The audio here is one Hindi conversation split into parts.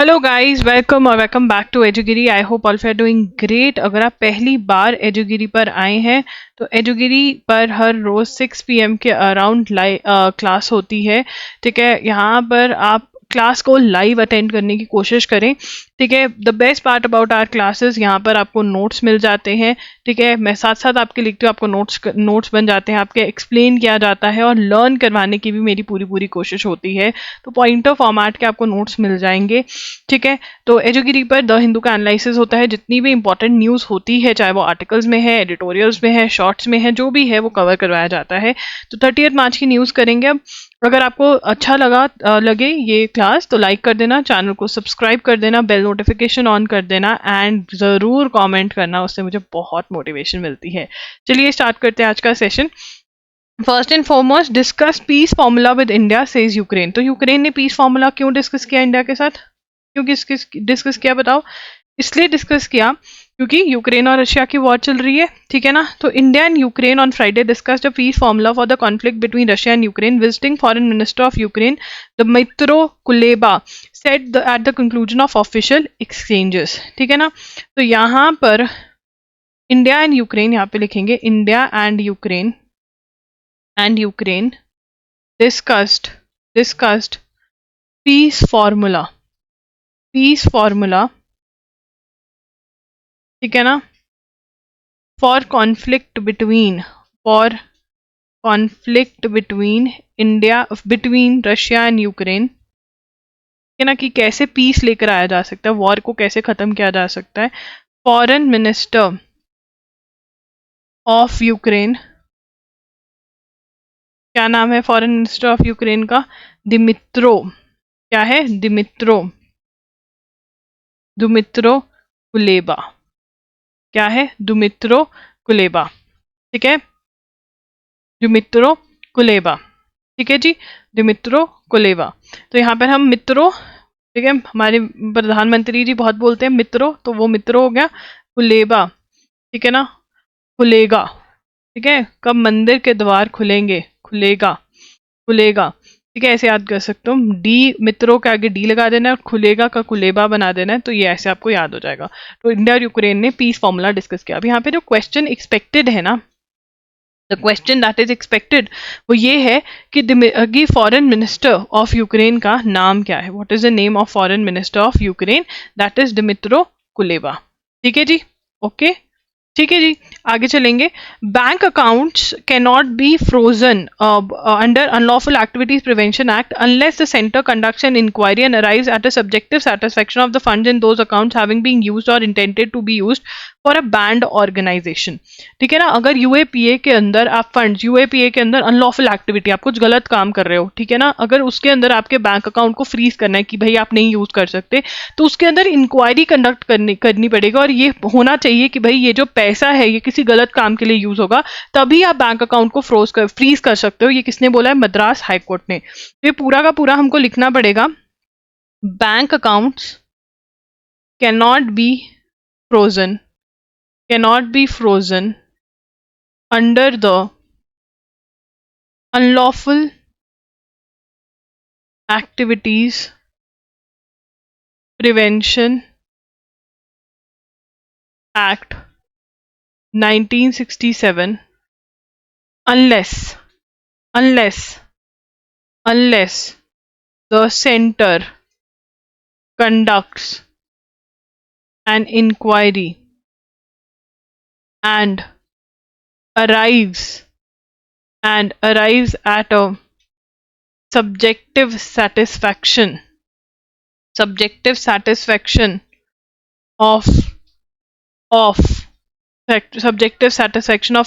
Hello guys, welcome back to एजुगिरी। I hope all you are doing great. अगर आप पहली बार एजुगिरी पर आए हैं तो एजुगिरी पर हर रोज 6 PM के अराउंड क्लास होती है। ठीक है, यहाँ पर आप क्लास को लाइव अटेंड करने की कोशिश करें। ठीक है, the best part about our classes, यहाँ पर आपको नोट्स मिल जाते हैं। ठीक है, मैं साथ साथ आपके लिखती हूँ, आपको नोट्स बन जाते हैं, आपके एक्सप्लेन किया जाता है और लर्न करवाने की भी मेरी पूरी कोशिश होती है। तो पॉइंटर फॉर्मेट के आपको नोट्स मिल जाएंगे। ठीक है, तो एजुगिरी पर द हिंदू का एनालिसिस होता है। जितनी भी इंपॉर्टेंट न्यूज़ होती है, चाहे वो आर्टिकल्स में है, एडिटोरियल्स में है, शॉर्ट्स में है, जो भी है वो कवर करवाया जाता है। तो 30 मार्च की न्यूज़ करेंगे अब। अगर आपको अच्छा लगे ये क्लास तो लाइक कर देना, चैनल को सब्सक्राइब कर देना, बेल नोटिफिकेशन ऑन कर देना एंड ज़रूर कमेंट करना, उससे मुझे बहुत मोटिवेशन मिलती है। चलिए स्टार्ट करते हैं आज का session. First and foremost, discuss piece formula with India says Ukraine. तो यूक्रेन ने पीस फॉर्मूला क्यों डिस्कस किया इंडिया के साथ? क्यों डिस्कस किया बताओ? इसलिए डिस्कस किया क्योंकि यूक्रेन और रशिया की वॉर चल रही है। ठीक है ना, तो India and Ukraine on Friday discussed a peace formula for the conflict between Russia and Ukraine. Visiting foreign minister of Ukraine Dmytro Kuleba said at the conclusion of official exchanges. ठीक है ना, तो यहाँ पर इंडिया एंड यूक्रेन, यहाँ पे लिखेंगे India and Ukraine discussed peace formula, ठीक है ना, for conflict between Russia and Ukraine. ठीक है ना, कि कैसे पीस लेकर आया जा सकता है, वॉर को कैसे खत्म किया जा सकता है। फॉरेन मिनिस्टर ऑफ यूक्रेन, क्या नाम है फॉरेन मिनिस्टर ऑफ यूक्रेन का? दिमित्रो, क्या है? दुमित्रो कुलेबा। क्या है? दुमित्रो कुलेबा। ठीक है, दुमित्रो कुलेबा। ठीक है जी, दिमित्रो कुलेबा। तो यहाँ पर हम मित्रों, ठीक है, हमारे प्रधानमंत्री जी बहुत बोलते हैं मित्रों, तो वो मित्रों हो गया। कुलेबा, ठीक है ना, खुलेगा। ठीक है, कब मंदिर के द्वार खुलेंगे? खुलेगा। ठीक है, ऐसे याद कर सकते हो। डी, मित्रों के आगे डी लगा देना है और खुलेगा का कुलेबा बना देना है, तो ये ऐसे आपको याद हो जाएगा। तो इंडिया और यूक्रेन ने पीस फॉर्मूला डिस्कस किया। अब यहाँ पे जो क्वेश्चन एक्सपेक्टेड है ना, the question that is expected वो ये है कि फॉरेन मिनिस्टर ऑफ यूक्रेन का नाम क्या है? What is the name of foreign minister of Ukraine? That is Dmytro Kuleba. ठीक है जी, ओके। ठीक है जी, आगे चलेंगे। Bank accounts can not be frozen under unlawful activities prevention act unless the centre conducts an inquiry and arrives at a subjective satisfaction of the funds in those accounts having been used or intended to be used for a banned organisation. ठीक है ना, अगर यूएपीए के अंदर आप फंड्स, यूएपीए के अंदर अनलॉफुल एक्टिविटी, आप कुछ गलत काम कर रहे हो, ठीक है ना, अगर उसके अंदर आपके बैंक अकाउंट को फ्रीज करना है कि भाई आप नहीं यूज कर सकते, तो उसके अंदर इंक्वायरी कंडक्ट करनी पड़ेगी और ये होना चाहिए कि भाई ये जो पैसा है ये किसी गलत काम के लिए यूज होगा, तभी आप बैंक अकाउंट को फ्रीज कर सकते हो। ये किसने बोला है? मद्रास हाईकोर्ट ने। ये पूरा का पूरा हमको लिखना पड़ेगा। Bank accounts can not be frozen under the unlawful activities prevention act 1967 unless the center conducts an inquiry and arrives at a subjective satisfaction of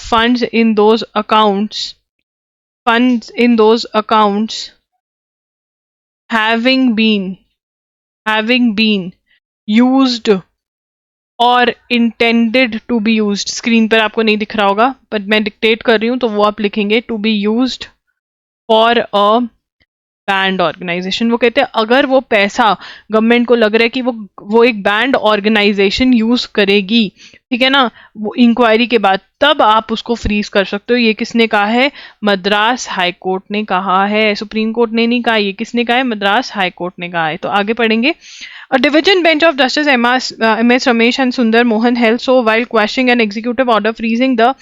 funds in those accounts having been used और intended to be used. Screen पर आपको नहीं दिख रहा होगा बट मैं डिक्टेट कर रही हूँ, तो वो आप लिखेंगे to be used for a banned organisation. वो कहते हैं अगर वो पैसा गवर्नमेंट को लग रहा है कि वो एक बैंड ऑर्गेनाइजेशन यूज करेगी, ठीक है ना, वो इंक्वायरी के बाद, तब आप उसको फ्रीज कर सकते हो। ये किसने कहा है? मद्रास हाई कोर्ट ने कहा है, सुप्रीम कोर्ट ने नहीं कहा। ये किसने कहा है? मद्रास हाई कोर्ट ने कहा है। तो आगे पढ़ेंगे। A division bench of Justice M.S. Ramesh and Sundar Mohan held so while quashing an executive order freezing the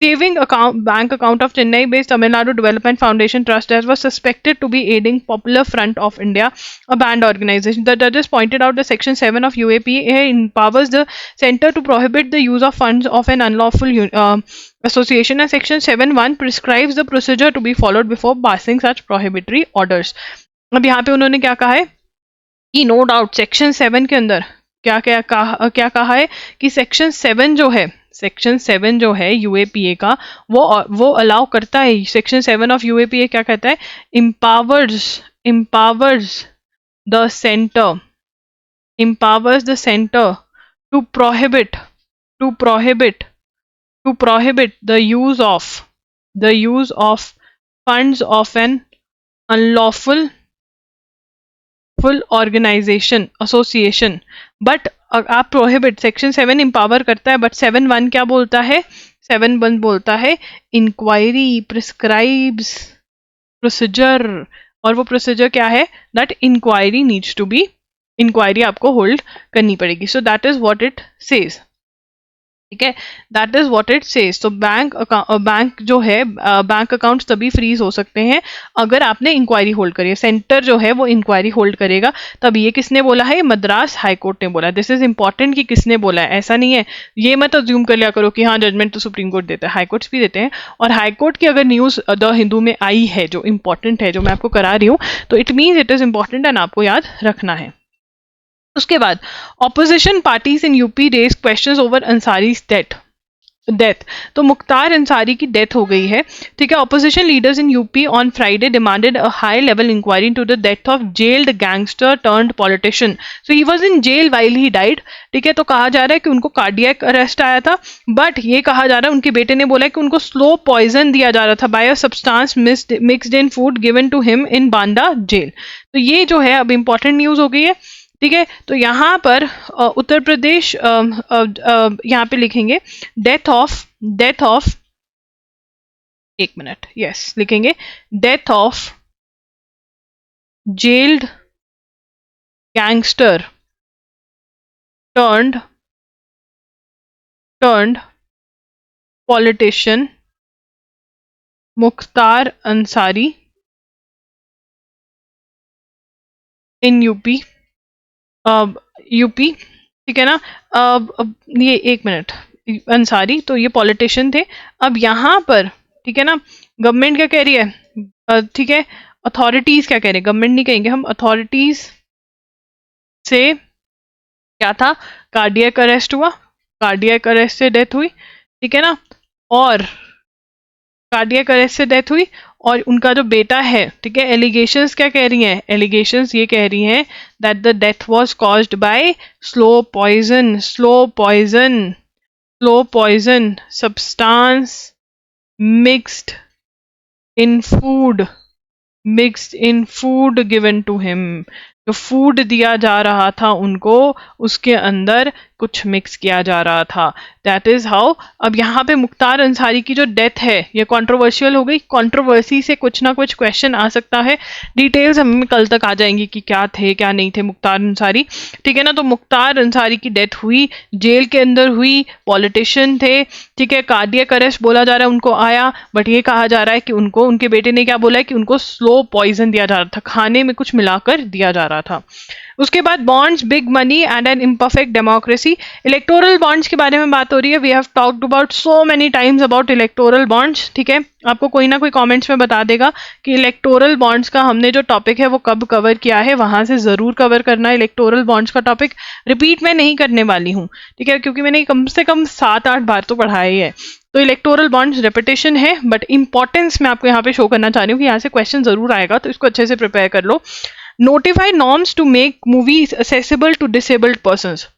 bank account of Chennai-based Tamil Nadu Development Foundation Trust that was suspected to be aiding Popular Front of India, a banned organization. The judges pointed out that Section 7 of UAPA empowers the centre to prohibit the use of funds of an unlawful association, and Section 7(1) prescribes the procedure to be followed before passing such prohibitory orders. अब यहाँ पे उन्होंने क्या कहा है कि नो डाउट सेक्शन 7 के अंदर क्या कहा है कि सेक्शन 7 जो है यूएपीए का वो अलाउ करता है. सेक्शन 7 ऑफ यूएपीए क्या कहता है? empowers the center to prohibit the use of funds of an unlawful organization association. But आप प्रोहिबिट सेक्शन 7 एम्पावर करता है, बट 7(1) क्या बोलता है? 7(1) बोलता है इंक्वायरी प्रिस्क्राइब्स प्रोसीजर, और वो प्रोसीजर क्या है? दैट इंक्वायरी आपको होल्ड करनी पड़ेगी. So that is what it says. ठीक है, that is what it says. तो बैंक जो है, बैंक अकाउंट तभी फ्रीज हो सकते हैं अगर आपने इंक्वायरी होल्ड करी है. सेंटर जो है वो इंक्वायरी होल्ड करेगा. तब ये किसने बोला है? मद्रास हाई कोर्ट ने बोला. दिस इज इंपॉर्टेंट कि किसने बोला है, ऐसा नहीं है. ये मत अज्यूम कर लिया करो कि हाँ जजमेंट तो सुप्रीम कोर्ट देता है, हाई कोर्ट्स भी देते हैं. और हाई कोर्ट की अगर न्यूज द हिंदू में आई है जो इंपॉर्टेंट है, जो मैं आपको करा रही हूँ, तो it means it is important and आपको याद रखना है. उसके बाद opposition parties in UP raise questions over Ansari death. तो मुख्तार अंसारी की डेथ हो गई है. ठीक है, opposition leaders in UP on Friday demanded a high level inquiry into the death of jailed gangster turned politician. So he was in jail while he died. ठीक है, तो कहा जा रहा है कि उनको कार्डियक अरेस्ट आया था, बट ये कहा जा रहा है उनके बेटे ने बोला कि उनको स्लो पॉइजन दिया जा रहा था by a substance mixed in food given to him in Banda jail. तो ये जो है अब इंपॉर्टेंट न्यूज हो गई है. ठीक है, तो यहाँ पर उत्तर प्रदेश यहाँ पे लिखेंगे डेथ ऑफ एक मिनट, यस लिखेंगे death of jailed gangster turned politician Mukhtar Ansari in UP. ठीक है ना. ये एक मिनट, अंसारी तो ये पॉलिटिशियन थे. अब यहाँ पर ठीक है ना, गवर्नमेंट क्या कह रही है? ठीक है, अथॉरिटीज क्या कह रहे हैं? गवर्नमेंट नहीं कहेंगे हम, अथॉरिटीज से क्या था? कार्डियक अरेस्ट हुआ, कार्डियक अरेस्ट से डेथ हुई. ठीक है ना, और कार्डियक अरेस्ट से डेथ हुई. और उनका जो बेटा है, ठीक है, एलिगेशंस क्या कह रही हैं? एलिगेशंस ये कह रही हैं that the death was caused by slow poison substance mixed in food given to him. जो फूड दिया जा रहा था उनको, उसके अंदर कुछ मिक्स किया जा रहा था. That is how. अब यहाँ पे मुख्तार अंसारी की जो डेथ है ये कंट्रोवर्शियल हो गई. कंट्रोवर्सी से कुछ ना कुछ क्वेश्चन आ सकता है. डिटेल्स हमें कल तक आ जाएंगी कि क्या थे क्या नहीं थे मुख्तार अंसारी. ठीक है ना, तो मुख्तार अंसारी की डेथ हुई, जेल के अंदर हुई, पॉलिटिशियन थे. ठीक है, कार्डियक अरेस्ट बोला जा रहा है उनको आया, बट ये कहा जा रहा है कि उनको उनके बेटे ने क्या बोला है कि उनको स्लो पॉइजन दिया जा रहा था, खाने में कुछ मिलाकर दिया जा रहा था. उसके बाद bonds, big money and an imperfect democracy. Electoral bonds के बारे में बात हो रही है. We have talked about so many times about electoral bonds. ठीक है, आपको कोई ना कोई कमेंट्स में बता देगा कि इलेक्टोरल बॉन्ड्स का हमने जो टॉपिक है वो कब कवर किया है. वहां से जरूर कवर करना. इलेक्टोरल बॉन्ड्स का टॉपिक रिपीट मैं नहीं करने वाली हूँ. ठीक है, क्योंकि मैंने कम से कम 7-8 बार तो पढ़ाया ही है. तो इलेक्टोरल बॉन्ड्स रेपिटेशन है, बट इंपॉर्टेंस मैं आपको यहाँ पे शो करना चाह रही हूँ कि यहाँ से क्वेश्चन जरूर आएगा, तो इसको अच्छे से प्रिपेयर कर लो. Notify norms to make movies accessible to disabled persons.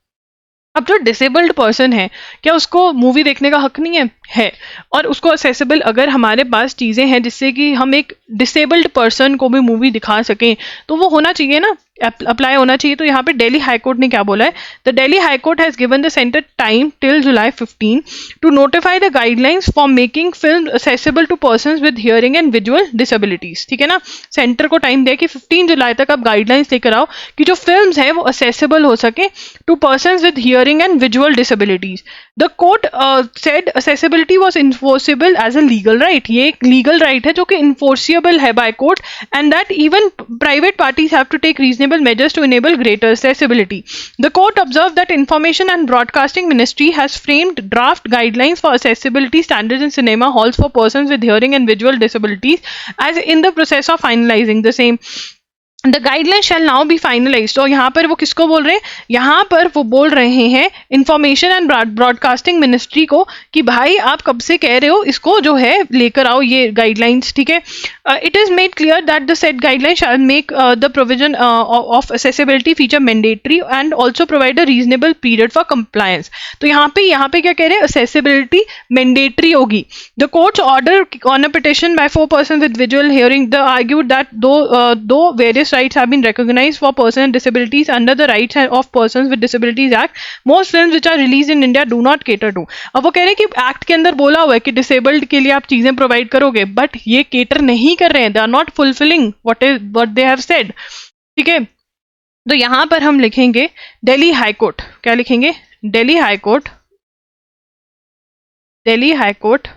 अब जो डिसेबल्ड पर्सन है, क्या उसको मूवी देखने का हक नहीं है? और उसको असेसिबल, अगर हमारे पास चीज़ें हैं जिससे कि हम एक डिसेबल्ड पर्सन को भी मूवी दिखा सकें, तो वो होना चाहिए ना. अप्लाई होना चाहिए। तो यहाँ पे दिल्ली हाई कोर्ट ने क्या बोला है, the Delhi high court has given the centre time till July 15 to notify the guidelines for making film accessible to persons with hearing and visual disabilities. ठीक है ना, सेंटर को टाइम दिया कि 15 जुलाई तक आप गाइडलाइंस लेकर आओ कि जो फिल्म्स है वो असेसिबल हो सके to persons with hearing and visual disabilities. The court said accessibility was enforceable as a legal right, ये एक लीगल राइट है जो कि इन्फोर्सिबल है by court, and that even private parties have to take reasonable measures to enable greater accessibility. The court observed that Information and Broadcasting Ministry has framed draft guidelines for accessibility standards in cinema halls for persons with hearing and visual disabilities as in the process of finalizing the same. The guideline shell now B finalised. और यहाँ पर वो किसको बोल रहे हैं, यहाँ पर वो बोल रहे हैं इंफॉर्मेशन एंड ब्रॉडकास्टिंग मिनिस्ट्री को कि भाई आप कब से कह रहे हो इसको जो है लेकर आओ ये गाइडलाइंस। ठीक है, it is made clear that the set guideline shall make the provision of accessibility feature mandatory and also provide a reasonable period for compliance. तो यहाँ पे क्या कह रहे हैं, एक्सेसिबिलिटी मैंडेटरी होगी। The court's order on a petition by 4 persons with visual hearing the argued that though various rights have been recognized for persons with disabilities under the Rights of Persons with Disabilities Act. Most films which are released in India do not cater to. अब वो कह रहे हैं कि एक्ट के अंदर बोला हुआ है कि डिसेबल्ड के लिए आप चीजें प्रोवाइड करोगे, बट ये केटर नहीं कर रहे हैं, they are not fulfilling what they have said. ठीक है, तो यहां पर हम लिखेंगे दिल्ली हाई कोर्ट, क्या लिखेंगे, Delhi high court, Delhi high court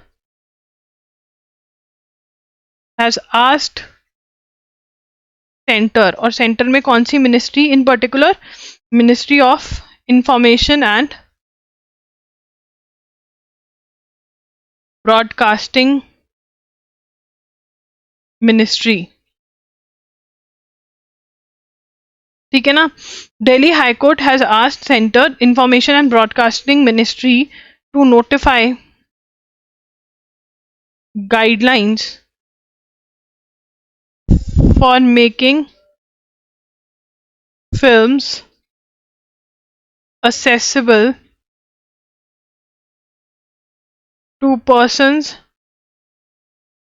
has asked centre, और सेंटर में कौन सी ministry in particular, ministry of information and broadcasting ministry. ठीक है ना, Delhi high court has asked centre information and broadcasting ministry to notify guidelines for making films accessible to persons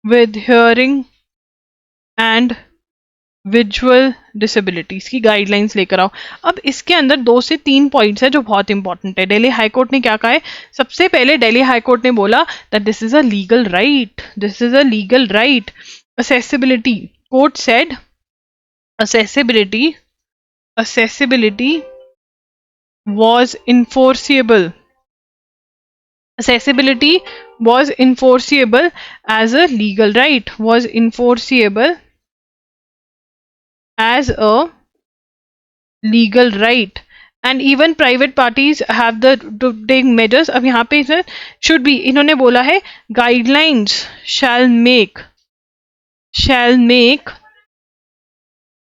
with hearing and visual disabilities की गाइडलाइंस लेकर आओ। अब इसके अंदर 2 से 3 पॉइंट्स है जो बहुत इंपॉर्टेंट है। दिल्ली हाई कोर्ट ने क्या कहा है, सबसे पहले दिल्ली हाई कोर्ट ने बोला that this is a legal right, this is a legal right. accessibility, court said accessibility was enforceable, accessibility was enforceable as a legal right, was enforceable as a legal right, and even private parties have the to take measures। अब यहाँ पे should be इन्होंने बोला है guidelines shall make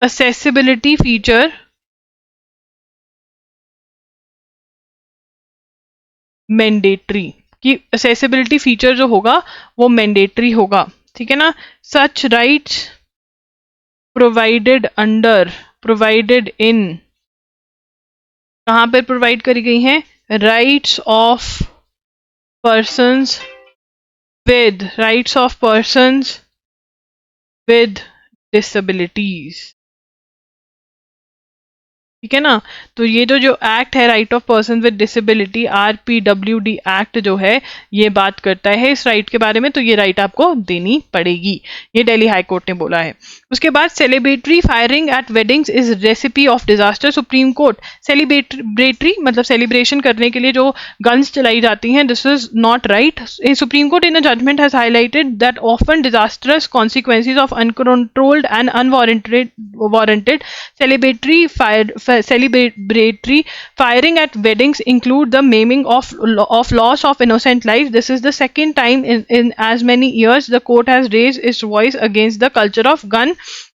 accessibility feature mandatory, कि accessibility फीचर जो होगा वो मैंडेटरी होगा। ठीक है ना, सच राइट्स प्रोवाइडेड इन, कहाँ पर प्रोवाइड करी गई हैं, rights of persons with disabilities. ठीक है ना, तो ये जो एक्ट है right of person with disability, RPWD act जो है ये बात करता है इस राइट के बारे में, तो ये राइट आपको देनी पड़ेगी, ये दिल्ली हाई कोर्ट ने बोला है। उसके बाद celebratory firing at weddings is recipe of disaster. Supreme court, celebratory मतलब सेलिब्रेशन करने के लिए जो गन्स चलाई जाती हैं, this is not right. Supreme court in a judgment has highlighted that often disastrous consequences of uncontrolled and unwarranted celebratory firing at weddings include the maiming of loss of innocent lives. This is the second time in as many years the court has raised its voice against the culture of gun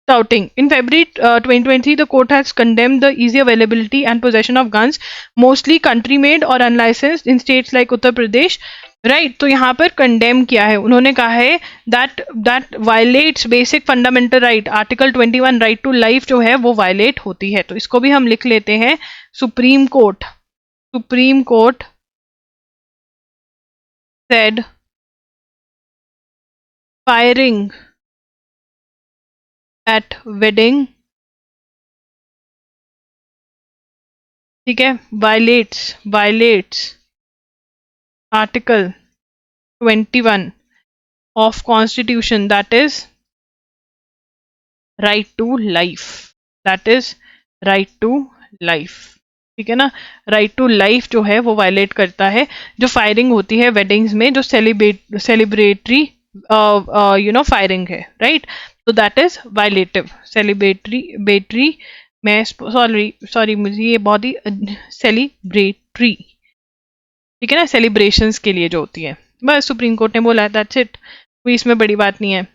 touting. In February 2023, the court has condemned the easy availability and possession of guns, mostly country-made or unlicensed, in states like Uttar Pradesh. Right, तो यहाँ पर कंडेम किया है, उन्होंने कहा है that violates basic fundamental right, article 21 right to life जो है वो वायलेट होती है। तो इसको भी हम लिख लेते हैं, supreme court said firing at wedding ठीक है, violates article 21 of constitution, that is right to life, that is right to life। ठीक है ना, राइट टू लाइफ जो है वो वायलेट करता है। जो फायरिंग होती है वेडिंग्स में, जो सेलिब्रेटरी फायरिंग है, राइट, तो दैट इज वायलेटिव। सेलिब्रेटरी मैं सॉरी मुझे ये बहुत ही सेलिब्रेटरी, ठीक है ना, सेलिब्रेशंस के लिए जो होती है, बस सुप्रीम कोर्ट ने बोला, दैट्स इट, कोई इसमें बड़ी बात नहीं है।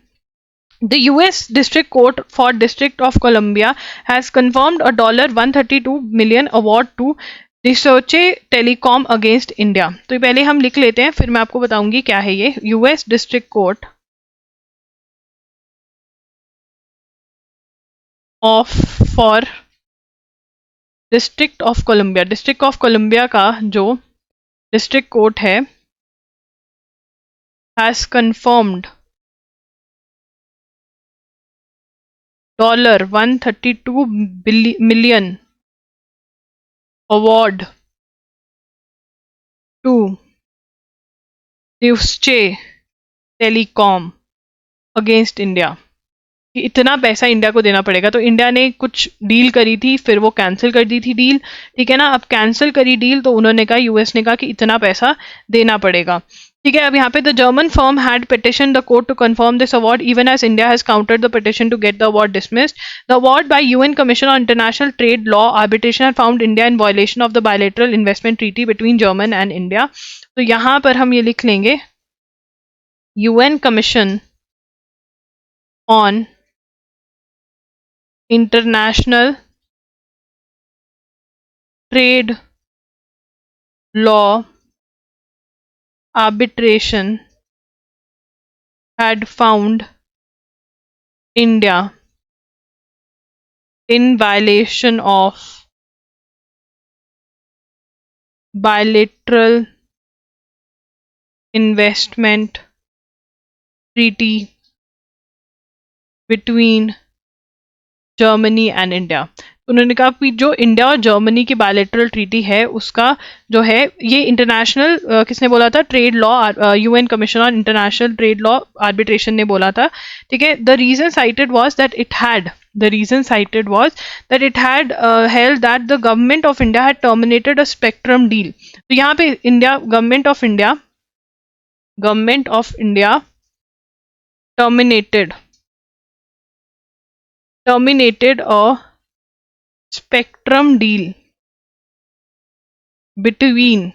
The US District Court for District of Columbia has confirmed a $132 million award to Deutsche Telekom against India। तो पहले हम लिख लेते हैं, फिर मैं आपको बताऊंगी क्या है ये। US District Court of for District of Columbia, District of Columbia का जो डिस्ट्रिक्ट कोर्ट है, has confirmed $132 million award to Deutsche Telekom against India. कि इतना पैसा इंडिया को देना पड़ेगा। तो इंडिया ने कुछ डील करी थी, फिर वो कैंसिल कर दी थी डील, ठीक है ना। अब कैंसिल करी डील तो उन्होंने कहा, यूएस ने कहा कि इतना पैसा देना पड़ेगा, ठीक है। अब यहाँ पे the German firm had petition the court to confirm this award even as India has countered the petition to get the award dismissed. The award by UN commission on international trade law arbitration had found India in violation of the bilateral investment treaty between German and India. तो यहाँ पर हम ये लिख लेंगे, UN commission on international trade law arbitration had found India in violation of bilateral investment treaty between Germany and India. उन्होंने कहा कि जो इंडिया और जर्मनी की बायलैटरल ट्रीटी है उसका जो है ये इंटरनेशनल किसने बोला था, trade law, UN commission on international trade law arbitration ने बोला था, ठीक है। The reason cited was that it had held that the government of India had terminated a spectrum deal। तो यहाँ पे government of India terminated a spectrum deal between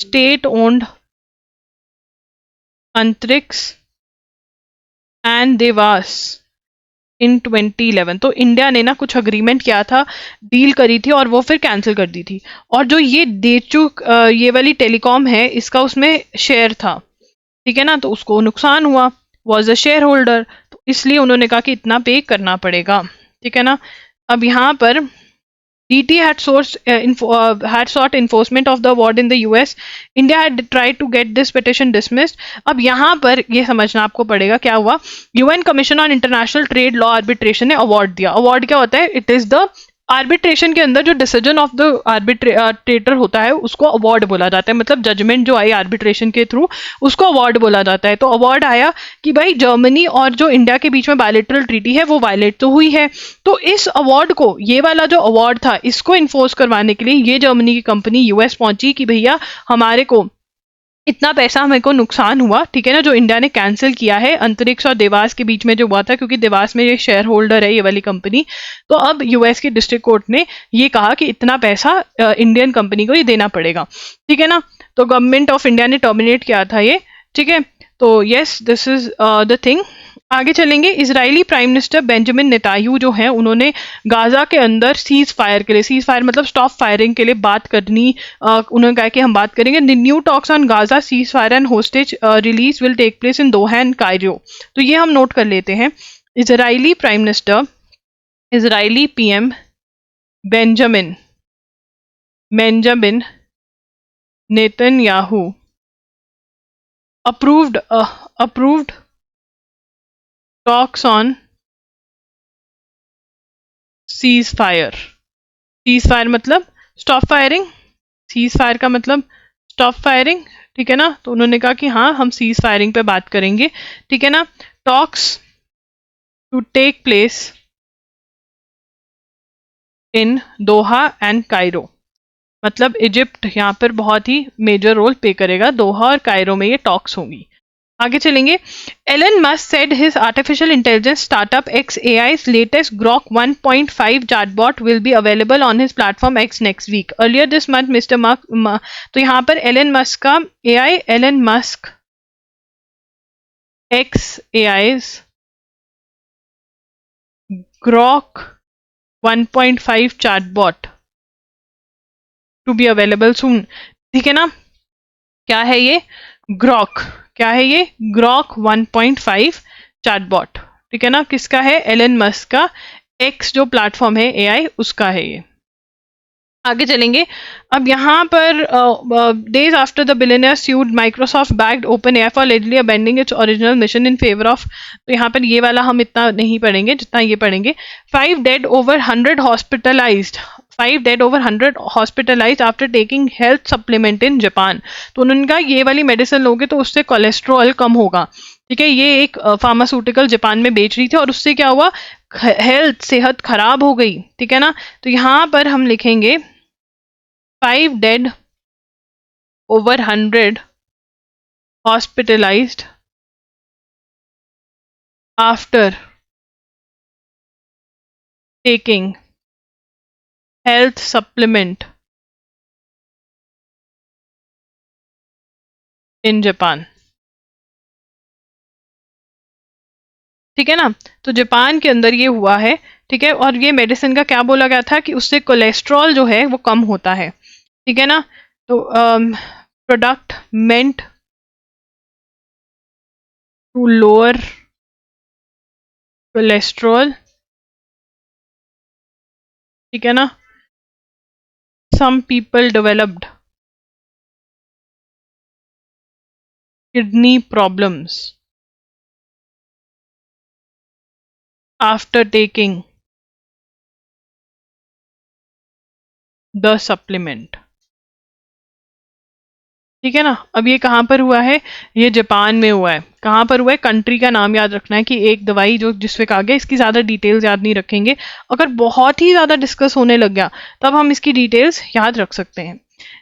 state-owned Antrix and Devas in 2011। तो इंडिया ने ना कुछ अग्रीमेंट किया था, डील करी थी और वो फिर कैंसिल कर दी थी। और जो ये ये वाली टेलीकॉम है, इसका उसमें शेयर था, ठीक है ना, तो उसको नुकसान हुआ, वॉज अ शेयर होल्डर, तो इसलिए उन्होंने कहा कि इतना पे करना पड़ेगा, ठीक है ना। अब यहाँ पर DT had sought enforcement of the award in the US. India had tried to get this petition dismissed। अब यहाँ पर ये समझना आपको पड़ेगा क्या हुआ। UN commission on international trade law arbitration ने अवार्ड दिया। अवार्ड क्या होता है, इट इज द आर्बिट्रेशन के अंदर जो डिसीजन ऑफ द आर्बिट्रेटर होता है उसको अवार्ड बोला जाता है। मतलब जजमेंट जो आई आर्बिट्रेशन के थ्रू उसको अवार्ड बोला जाता है। तो अवार्ड आया कि भाई जर्मनी और जो इंडिया के बीच में बायलैटरल ट्रीटी है वो वायलेट तो हुई है। तो इस अवार्ड को, ये वाला जो अवार्ड था, इसको इन्फोर्स करवाने के लिए ये जर्मनी की कंपनी यूएस पहुंची कि भैया हमारे को इतना पैसा हमें को नुकसान हुआ, ठीक है ना, जो इंडिया ने कैंसिल किया है अंतरिक्ष और देवास के बीच में जो हुआ था, क्योंकि देवास में ये शेयर होल्डर है ये वाली कंपनी। तो अब यूएस के डिस्ट्रिक्ट कोर्ट ने ये कहा कि इतना पैसा इंडियन कंपनी को ये देना पड़ेगा, ठीक है ना। तो गवर्नमेंट ऑफ इंडिया ने टर्मिनेट किया था ये, ठीक है। तो yes, this is the thing. आगे चलेंगे। Israeli prime minister Benjamin Netanyahu जो हैं उन्होंने गाजा के अंदर सीज फायर के लिए, सीज फायर मतलब स्टॉप फायरिंग के लिए बात करनी, उन्होंने कहा कि हम बात करेंगे। New talks on Gaza cease fire and hostage release will take place in Doha and Cairo. तो ये हम नोट कर लेते हैं। Israeli prime minister, Israeli PM Benjamin Netanyahu approved talks on ceasefire cease fire मतलब स्टॉप फायरिंग, सीज फायर का मतलब स्टॉप फायरिंग, ठीक है ना। तो उन्होंने कहा कि हाँ हम सीज फायरिंग पे बात करेंगे, ठीक है ना। Talks to take place in Doha and Cairo, मतलब इजिप्ट यहाँ पर बहुत ही मेजर रोल प्ले करेगा, दोहा और कायरो में ये टॉक्स होंगी। आगे चलेंगे। Elon Musk said his artificial intelligence startup XAI's latest Grok 1.5 chatbot will be available on his platform X next week. Earlier this month, Mr. तो यहाँ पर एलन मस्क का AI, Elon Musk XAI's Grok 1.5 chatbot to be available soon, ठीक है ना। क्या है ये ग्रॉक, क्या है ये ग्रॉक 1.5 चैटबॉट, ठीक है ना। किसका है, एलन मस्क का, एक्स जो प्लेटफॉर्म है एआई उसका है ये। आगे चलेंगे। अब यहाँ पर days after the billionaire sued Microsoft backed open AI for allegedly abandoning its original mission in favor of, तो यहाँ पर ये वाला हम इतना नहीं पढ़ेंगे जितना ये पढ़ेंगे। 5 dead over 100 hospitalized, 5 dead over 100 hospitalized after taking health supplement in Japan। तो उन्होंने कहा ये वाली मेडिसिन लोगे तो उससे कोलेस्ट्रॉल कम होगा, ठीक है। ये एक फार्मास्यूटिकल जापान में बेच रही थी और उससे क्या हुआ, हेल्थ सेहत खराब हो गई, ठीक है ना। तो यहाँ पर हम लिखेंगे 5 dead over 100 hospitalized after taking health supplement in Japan, ठीक है ना। तो जापान के अंदर ये हुआ है, ठीक है। और ये मेडिसिन का क्या बोला गया था कि उससे कोलेस्ट्रॉल जो है वो कम होता है, ठीक है ना। तो product meant to lower cholesterol, ठीक है ना। Some people developed kidney problems after taking the supplement, ठीक है ना। अब ये कहाँ पर हुआ है, ये जापान में हुआ है। कहाँ पर हुआ है, कंट्री का नाम याद रखना है कि एक दवाई जो जिससे कहा गया, इसकी ज़्यादा डिटेल्स याद नहीं रखेंगे। अगर बहुत ही ज़्यादा डिस्कस होने लग गया तब हम इसकी डिटेल्स याद रख सकते हैं,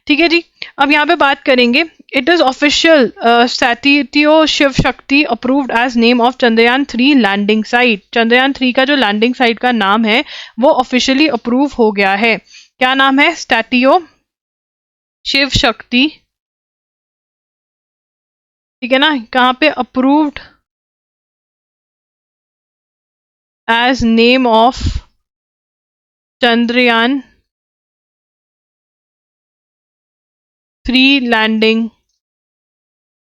ठीक है जी। अब यहाँ पे बात करेंगे। It is official, statio Shiv Shakti approved as name of Chandrayaan 3 landing site. Chandrayaan 3 का जो लैंडिंग साइट का नाम है वो ऑफिशियली अप्रूव हो गया है। क्या नाम है, स्टैटियो शिव शक्ति, ठीक है ना। कहाँ पे approved as name of Chandrayaan 3 landing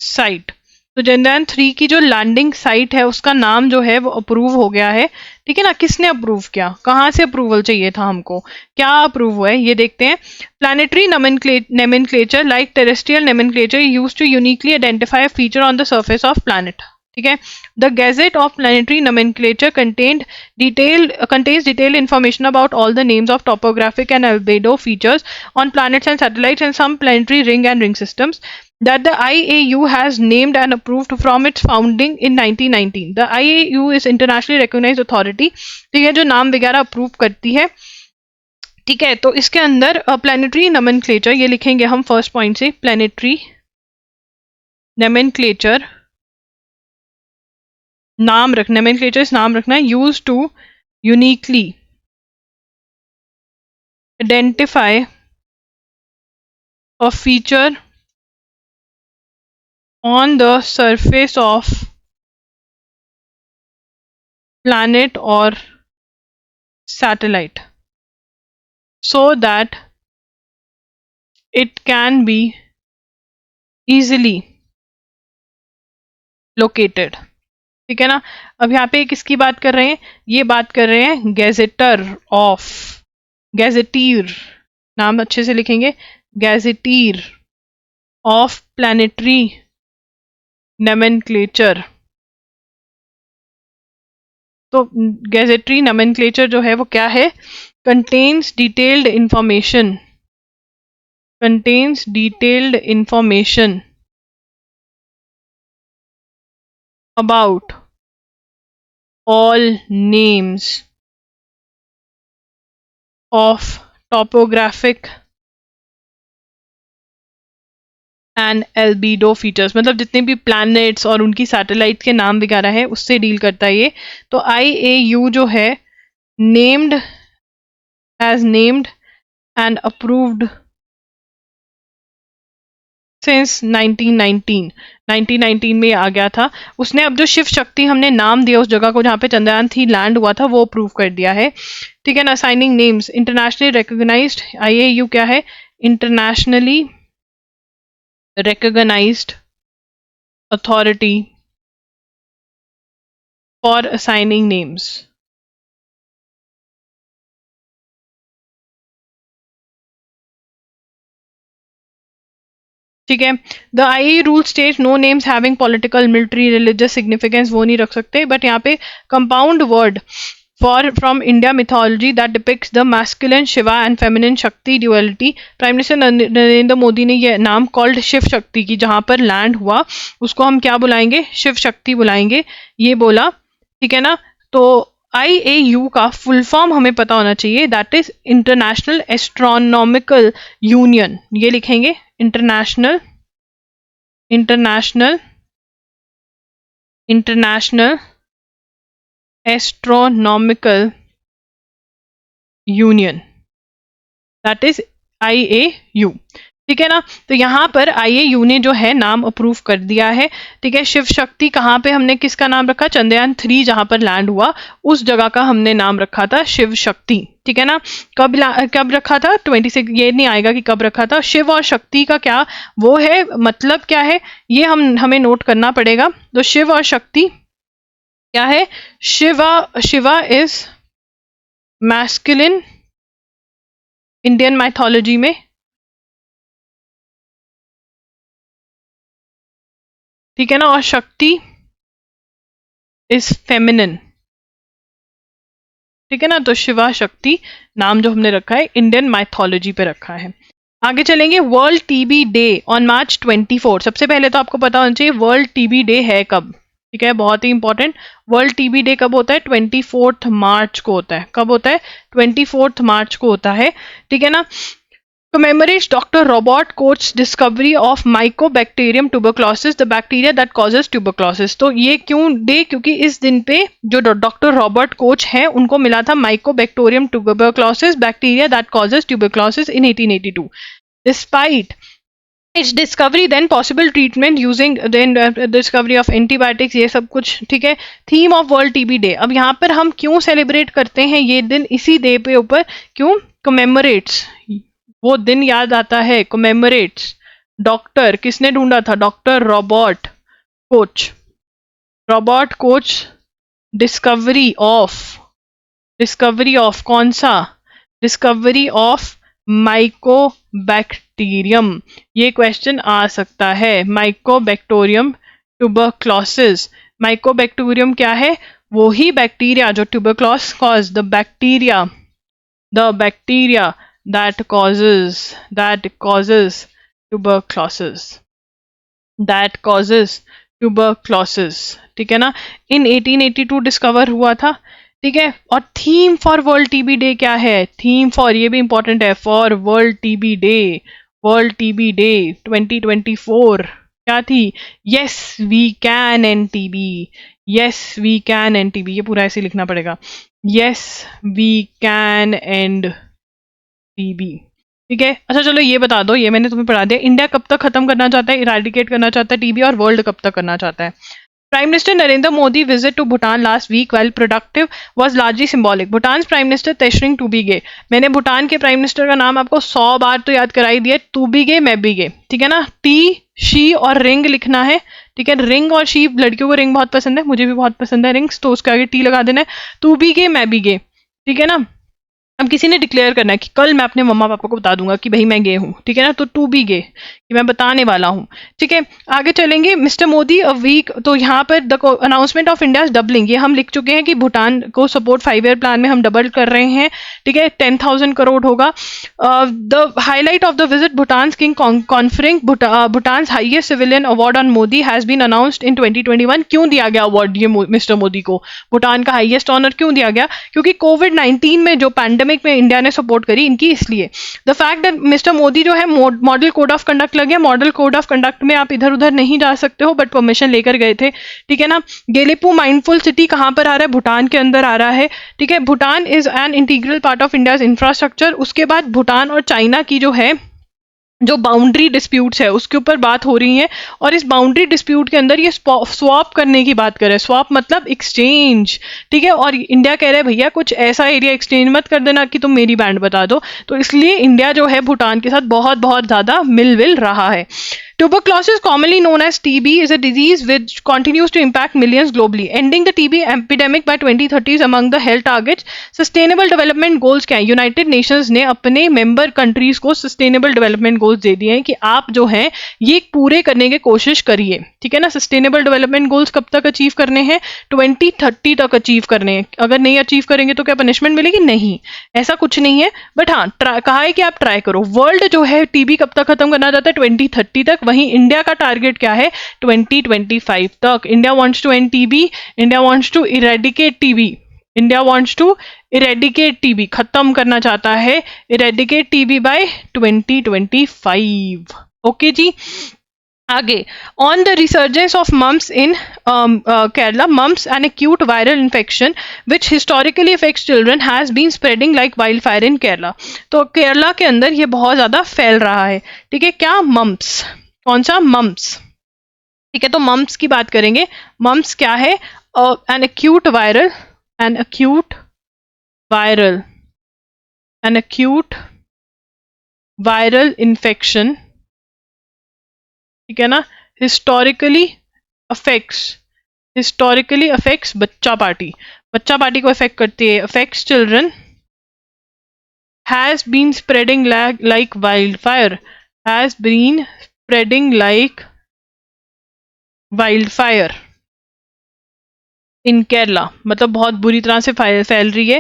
site. तो चंद्रयान 3 की जो लैंडिंग साइट है उसका नाम जो है वो अप्रूव हो गया है, ठीक है ना। किसने अप्रूव किया, कहाँ से अप्रूवल चाहिए था हमको, क्या अप्रूव हुआ है ये देखते हैं। Planetary nomenclature like terrestrial nomenclature used to uniquely identify a feature on the surface of planet, ठीक है। The gadget of planetary nomenclature contains detailed information about all the names of topographic and albedo features on planets and satellites and some planetary ring and ring systems that the IAU has named and approved from its founding in 1919. The IAU is internationally recognized authority, ठीक है, जो नाम वगैरह अप्रूव करती है, ठीक है। तो इसके अंदर प्लानिटरी nomenclature ये लिखेंगे हम फर्स्ट पॉइंट से, प्लानिटरी nomenclature नाम रखना, nomenclature नाम रखना है, use to uniquely identify a feature on the surface of planet or satellite so that it can be easily located, ठीक है ना। अब यहाँ पे किसकी बात कर रहे हैं, ये बात कर रहे हैं गैजेटर ऑफ, गैजेटीर, नाम अच्छे से लिखेंगे, गैजेटीर ऑफ प्लानिटरी nomenclature। तो गैजेटरी nomenclature जो है वो क्या है, contains detailed information about all names of topographic and albedo features, मतलब जितने भी प्लैनेट्स और उनकी सैटेलाइट के नाम वगैरह है उससे डील करता है ये। तो IAU जो है नेम्ड एंड अप्रूव्ड सिंस 1919 में आ गया था उसने। अब जो शिव शक्ति हमने नाम दिया उस जगह को जहाँ पे चंद्रयान 3 लैंड हुआ था वो अप्रूव कर दिया है, ठीक है ना। Assigning names, internationally recognised, IAU क्या है, internationally recognized authority for assigning names, ठीक है। The IAU rule state no names having political, military, religious significance वो नहीं रख सकते, बट यहाँ पे compound word for from India mythology that depicts the masculine Shiva and feminine Shakti duality. Prime minister Narendra Modi ने यह नाम कॉल्ड शिव शक्ति की, जहां पर लैंड हुआ उसको हम क्या बुलाएंगे, शिव शक्ति बुलाएंगे, ये बोला, ठीक है ना। तो IAU का फुल फॉर्म हमें पता होना चाहिए, that is international astronomical union, ये लिखेंगे international astronomical union, that is IAU, ठीक है ना। तो यहाँ पर IAU ने जो है नाम अप्रूव कर दिया है, ठीक है। शिव शक्ति कहाँ पे हमने किसका नाम रखा, चंद्रयान 3 जहां पर लैंड हुआ उस जगह का हमने नाम रखा था शिव शक्ति, ठीक है ना। कब रखा था, 26, ये नहीं आएगा कि कब रखा था। शिव और शक्ति का क्या वो है, मतलब क्या है, ये हमें नोट करना पड़ेगा। तो शिव और शक्ति क्या है, Shiva is masculine Indian mythology में, ठीक है ना, और शक्ति इज फेमिनिन, ठीक है ना। तो शिवा शक्ति नाम जो हमने रखा है इंडियन माइथोलॉजी पे रखा है। आगे चलेंगे, world TB day on March 24। सबसे पहले तो आपको पता होना चाहिए वर्ल्ड TB डे है कब, ठीक है, बहुत ही इंपॉर्टेंट। वर्ल्ड TB डे कब होता है, 24 मार्च को होता है। कब होता है, 24 मार्च को होता है, ठीक है ना। commemorates Dr. Robert Koch's discovery of Mycobacterium tuberculosis, the bacteria that causes tuberculosis। तो ये क्यों डे, क्योंकि इस दिन पे जो डॉक्टर रॉबर्ट कोच है उनको मिला था Mycobacterium tuberculosis, bacteria that causes tuberculosis in 1882। Despite its discovery, then possible treatment using then discovery of antibiotics, ये सब कुछ, ठीक है। Theme of world TB day, अब यहाँ पर हम क्यों सेलिब्रेट करते हैं ये दिन, इसी डे पे ऊपर क्यों, commemorates, वो दिन याद आता है, commemorates, डॉक्टर किसने ढूंढा था, doctor Robert Koch, discovery of कौन सा, डिस्कवरी ऑफ माइकोबैक्टीरियम, ये क्वेश्चन आ सकता है। माइकोबैक्टीरियम ट्यूबरक्लोसिस, माइकोबैक्टीरियम क्या है, वो ही बैक्टीरिया जो tuberculosis cause, the bacteria that causes tuberculosis, ठीक है ना। इन 1882 डिस्कवर हुआ था, ठीक है। और theme for world TB day क्या है, थीम फॉर, ये भी इंपॉर्टेंट है, फॉर वर्ल्ड TB डे 2024 क्या थी, yes we can end TB, ये पूरा ऐसे लिखना पड़ेगा, yes we can end TB, ठीक है। अच्छा चलो ये बता दो, ये मैंने तुम्हें पढ़ा दिया, इंडिया कब तक खत्म करना चाहता है, इराडिकेट करना चाहता है TB, और वर्ल्ड कब तक करना चाहता है। Prime minister Narendra Modi visit to Bhutan last week well productive was largely symbolic. Bhutan prime minister Tshering Tobgay, मैंने भूटान के प्राइम मिनिस्टर का नाम आपको 100 बार तो याद कराई दिया, टूबीगे मैबीगे, ठीक है ना। टी, शी और रिंग लिखना है, ठीक है। रिंग और शी, लड़कियों को रिंग बहुत पसंद है, मुझे भी बहुत पसंद है रिंग्स, तो उसके आगे टी लगा देना है, टूबीगे मैबीगे, ठीक है ना। अब किसी ने डिक्लेयर करना है कि कल मैं अपने मम्मा पापा को बता दूंगा कि भाई मैं गे हूँ, ठीक है ना, तो टू बी गे कि मैं बताने वाला हूँ, ठीक है। आगे चलेंगे, मिस्टर मोदी अ वीक, तो यहाँ पर the announcement of India doubling, ये हम लिख चुके हैं कि भूटान को सपोर्ट 5 ईयर प्लान में हम डबल कर रहे हैं, ठीक है, 10,000 करोड़ होगा। The highlight of the visit Bhutan king conferring, Bhutan highest civilian award on Modi has been announced in 2021। क्यों दिया गया अवार्ड ये मिस्टर मोदी को, भूटान का हाईएस्ट ऑनर क्यों दिया गया? क्योंकि कोविड-19 में जो पैंडेमिक में इंडिया ने सपोर्ट करी इनकी, इसलिए। The fact that mister Modi जो है मॉडल कोड ऑफ कंडक्ट लग गया, मॉडल कोड ऑफ कंडक्ट में आप इधर उधर नहीं जा सकते हो, बट परमिशन लेकर गए थे, ठीक है ना। गेलेपू माइंडफुल सिटी कहाँ पर आ रहा है? भूटान के अंदर आ रहा है, ठीक है। Bhutan is an integral part of India's infrastructure. उसके बाद भूटान और चाइना की जो है, जो बाउंड्री डिस्प्यूट्स है उसके ऊपर बात हो रही है, और इस बाउंड्री डिस्प्यूट के अंदर ये स्वैप करने की बात कर रहे हैं। स्वैप मतलब एक्सचेंज, ठीक है। और इंडिया कह रहा है भैया कुछ ऐसा एरिया एक्सचेंज मत कर देना कि तुम मेरी बैंड बता दो, तो इसलिए इंडिया जो है भूटान के साथ बहुत बहुत ज्यादा मिल रहा है। Tuberculosis, commonly known as TB, is a disease which continues to impact millions globally. Ending the TB epidemic by 2030 is among the health targets. Sustainable Development Goals क्या है? United Nations ने अपने मेंबर कंट्रीज को Sustainable Development Goals दे दिए हैं कि आप जो हैं ये पूरे करने की कोशिश करिए, ठीक है ना। Sustainable Development Goals कब तक अचीव करने हैं? 2030 तक अचीव करने हैं। अगर नहीं अचीव करेंगे तो क्या पनिशमेंट मिलेगी? नहीं, ऐसा कुछ नहीं है, बट हाँ कहा है कि आप ट्राई करो। वर्ल्ड जो है टीबी कब तक खत्म करना चाहता है? 2030 तक। वहीं इंडिया का टारगेट क्या है? 2025 तक। India wants to end TB, India wants to eradicate TB, India wants to eradicate TB, खत्म करना चाहता है इरेडिकेट टीबी बाय 2025। ओके जी। आगे, on the resurgence of mumps in Kerala, mumps, an acute viral infection which historically affects children, has been spreading like wildfire in Kerala. तो केरला के अंदर ये बहुत ज्यादा फैल रहा है, ठीक है। क्या? मम्प्स। कौन सा? मम्प्स, ठीक है। तो मम्प्स की बात करेंगे। मम्प्स क्या है? An acute viral, an acute viral, an acute viral infection, ठीक है ना। हिस्टोरिकली अफेक्ट्स बच्चा पार्टी, बच्चा पार्टी को अफेक्ट करती है, affects children, has been spreading like wild fire, has been spreading like wild fire in Kerala, मतलब बहुत बुरी तरह से फैल रही है,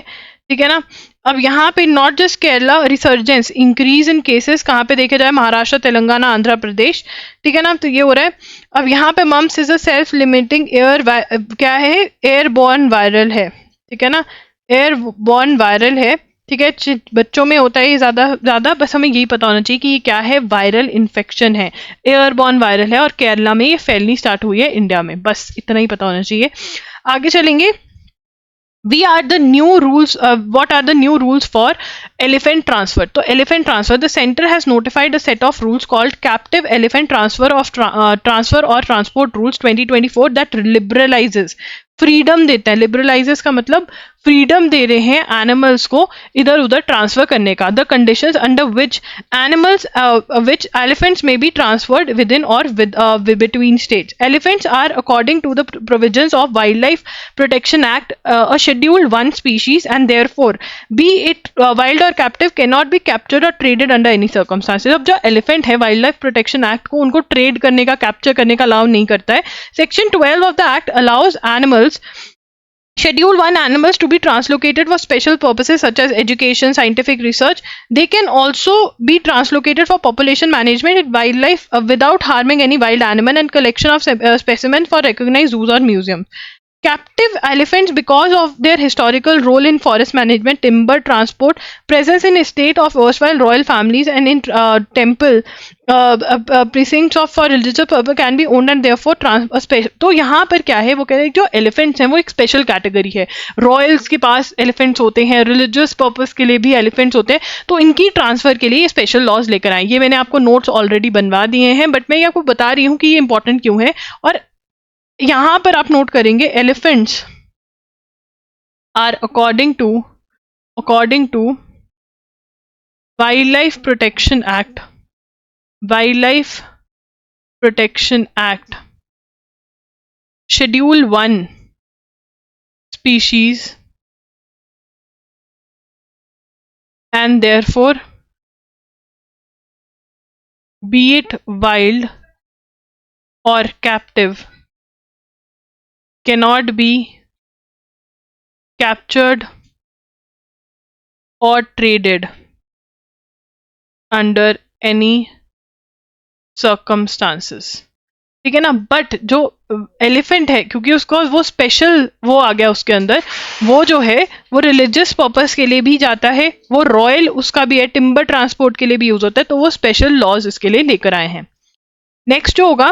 ठीक है ना। अब यहाँ पे not just Kerala, resurgence, increase in cases कहाँ पे देखे जाए? महाराष्ट्र, तेलंगाना, आंध्र प्रदेश, ठीक है ना। तो ये हो रहा है। अब यहाँ पे mumps is a self limiting क्या है? एयरबॉर्न वायरल है, ठीक है ना, एयरबॉर्न वायरल है, ठीक है। बच्चों में होता है ये ज्यादा, बस हमें यही पता होना चाहिए कि ये क्या है? वायरल इन्फेक्शन है, एयरबॉर्न वायरल है, और केरला में ये फैलनी स्टार्ट हुई है, इंडिया में, बस इतना ही पता होना चाहिए। आगे चलेंगे। We are the new rules. What are the new rules for elephant transfer? तो elephant transfer, the center has notified a set of rules called Captive Elephant Transfer or Transport Rules 2024 that liberalizes, freedom देता है। लिबरलाइजेस का मतलब फ्रीडम दे रहे हैं एनिमल्स को इधर उधर ट्रांसफर करने का। The conditions under which elephants may be transferred within or between states. Elephants are according to the provisions of wild life protection act a scheduled one species and therefore be it wild or captive can not be captured or traded under any circumstances. अब जो एलिफेंट है वाइल्ड लाइफ प्रोटेक्शन एक्ट को उनको ट्रेड करने का, कैप्चर करने का अलाउ नहीं करता है। Section 12 of the act allows animals Schedule 1 animals to be translocated for special purposes such as education, scientific research. They can also be translocated for population management and wildlife without harming any wild animal and collection of specimens for recognized zoos or museums. Captive elephants, because of their historical role in forest management, timber transport, presence in a state of erstwhile royal families and in temple precincts of for religious purpose can be owned and therefore तो यहाँ पर क्या है? वो कह रहे हैं जो एलिफेंट्स हैं वो एक स्पेशल कैटेगरी है। रॉयल्स के पास एलिफेंट्स होते हैं, रिलीजियस पर्पस के लिए भी एलिफेंट्स होते हैं, तो इनकी ट्रांसफर के लिए स्पेशल लॉज लेकर आए। ये मैंने आपको नोट्स ऑलरेडी बनवा दिए हैं, बट मैं ये आपको बता रही हूँ कि ये इंपॉर्टेंट क्यों है। और यहां पर आप नोट करेंगे, elephants are according to wild life protection act, wild life protection act, schedule 1 species and therefore be it wild or captive cannot be captured or traded under any circumstances. ठीक है ना. बट जो एलिफेंट है, क्योंकि उसको वो स्पेशल वो आ गया उसके अंदर, वो जो है वो रिलीजियस पर्पस के लिए भी जाता है, वो रॉयल उसका भी है, टिम्बर ट्रांसपोर्ट के लिए भी यूज होता है, तो वो स्पेशल लॉज इसके लिए लेकर आए हैं. नेक्स्ट जो होगा,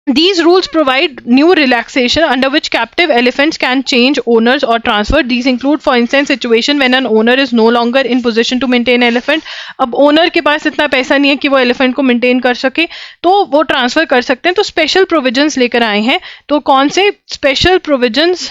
these rules provide new relaxation under which captive elephants can change owners or transfer. These include, for instance, situation when an owner is no longer in position to maintain elephant. अब owner के पास इतना पैसा नहीं है कि वो elephant को maintain कर सके, तो वो transfer कर सकते हैं. तो special provisions लेकर आए हैं. तो कौन से special provisions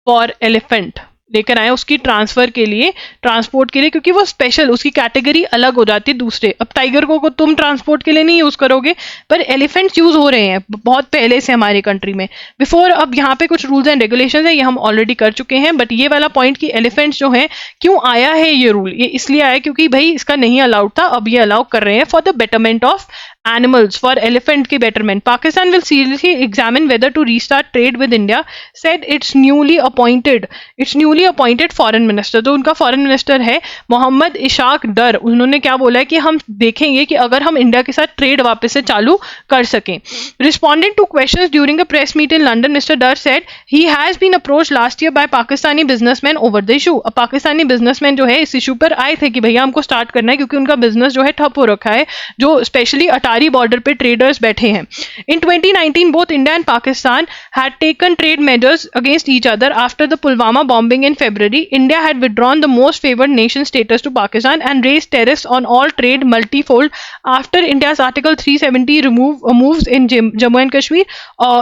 for elephant लेकर आए उसकी ट्रांसफर के लिए, ट्रांसपोर्ट के लिए, क्योंकि वो स्पेशल, उसकी कैटेगरी अलग हो जाती है दूसरे. अब टाइगर को तुम ट्रांसपोर्ट के लिए नहीं यूज करोगे, पर एलिफेंट्स यूज हो रहे हैं बहुत पहले से हमारी कंट्री में बिफोर. अब यहाँ पे कुछ रूल्स एंड रेगुलेशंस है, ये हम ऑलरेडी कर चुके हैं. बट ये वाला पॉइंट कि एलिफेंट्स जो है, क्यों आया है ये रूल, ये इसलिए आया क्योंकि भाई इसका नहीं अलाउड था, अब ये अलाउ कर रहे हैं for the betterment of animals, for elephant की betterment. Pakistan will seriously examine whether to restart trade with India, said its newly appointed foreign minister. जो उनका foreign minister है मोहम्मद इशाक डर, उन्होंने क्या बोला है कि हम देखेंगे कि अगर हम इंडिया के साथ ट्रेड वापस से चालू कर सकें. Responding to questions during a press meet in London, Mr. Dar said he has been approached last year by Pakistani businessmen over the issue. अब पाकिस्तानी बिजनेसमैन जो है इस इशू पर आए थे कि भैया हमको स्टार्ट करना है, क्योंकि उनका बिजनेस जो है ठप हो रखा है, जो स्पेशली अटारी बॉर्डर पे ट्रेडर्स बैठे हैं. In 2019, both India and Pakistan had taken trade measures against each other after the Pulwama bombing in February. India had withdrawn the most favored nation status to Pakistan and raised tariffs on all trade multifold after India's Article 370 moves in Jammu and Kashmir.